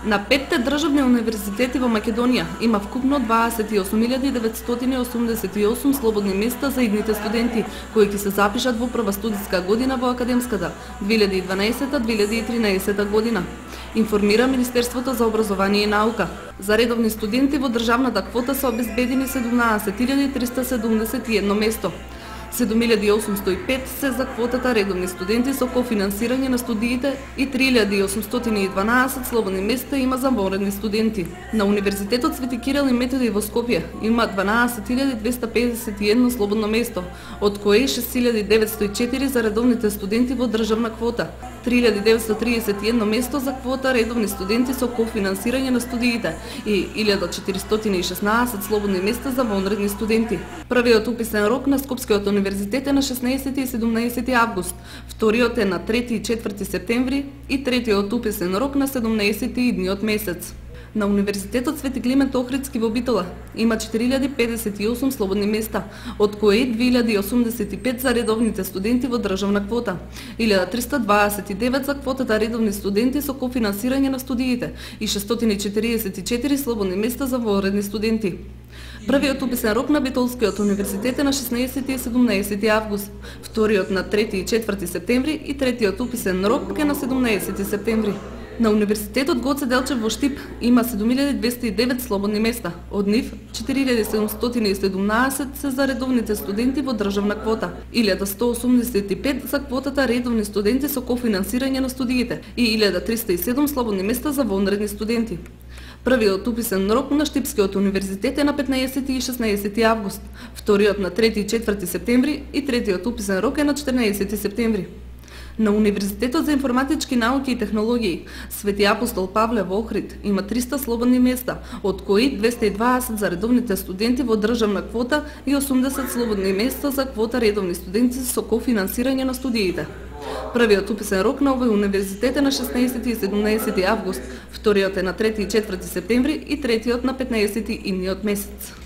На 5 државни универзитети во Македонија има вкупно 28.988 слободни места за идните студенти, кои ќе се запишат во прва студиска година во академската 2012-2013 година, информира Министерството за образование и наука. За редовни студенти во државната квота се обезбедени 17.371 место. 7.805 се за квотата редовни студенти со кофинансирање на студиите и 3.812 слободни места има за вонредни студенти. На Универзитетот Свети Кирил и Методи во Скопје има 12.251 слободно место, од кои 6.904 за редовните студенти во државна квота, 3.931 место за квота редовни студенти со кофинансирање на студиите и 1.416 слободни места за вонредни студенти. Првиот уписен рок на Скопскиот универзитет е на 16 и 17 август, вториот е на 3 и 4 септември и третиот уписен рок на 17 идниот месец. На Универзитетот Свети Климент Охридски во Битола има 4058 слободни места, од кои 2085 за редовните студенти во државна квота, 1329 за квотата редовни студенти со кофинансирање на студиите и 644 слободни места за вонредни студенти. Првиот уписен рок на Битолскиот универзитет е на 16 и 17 август, вториот на 3 и 4 септември и третиот уписен рок е на 17 септември. На Универзитетот Гоце Делчев во Штип има 7209 слободни места, од нив 4717 се за редовните студенти во државна квота, 1185 за квотата редовни студенти со кофинансирање на студиите и 1307 слободни места за вонредни студенти. Првиот уписен рок на Штипскиот универзитет е на 15 и 16 август, вториот на 3 и 4 септември и третиот уписен рок е на 14 септември. На Универзитетот за информатички науки и технологии Свети Апостол Павле во Охрид има 300 слободни места, од кои 220 за редовните студенти во државна квота и 80 слободни места за квота редовни студенти со кофинансирање на студиите. Првиот уписен рок на овој универзитет е на 16 и 17 август, вториот е на 3 и 4 септември и третиот на 15 идниот месец.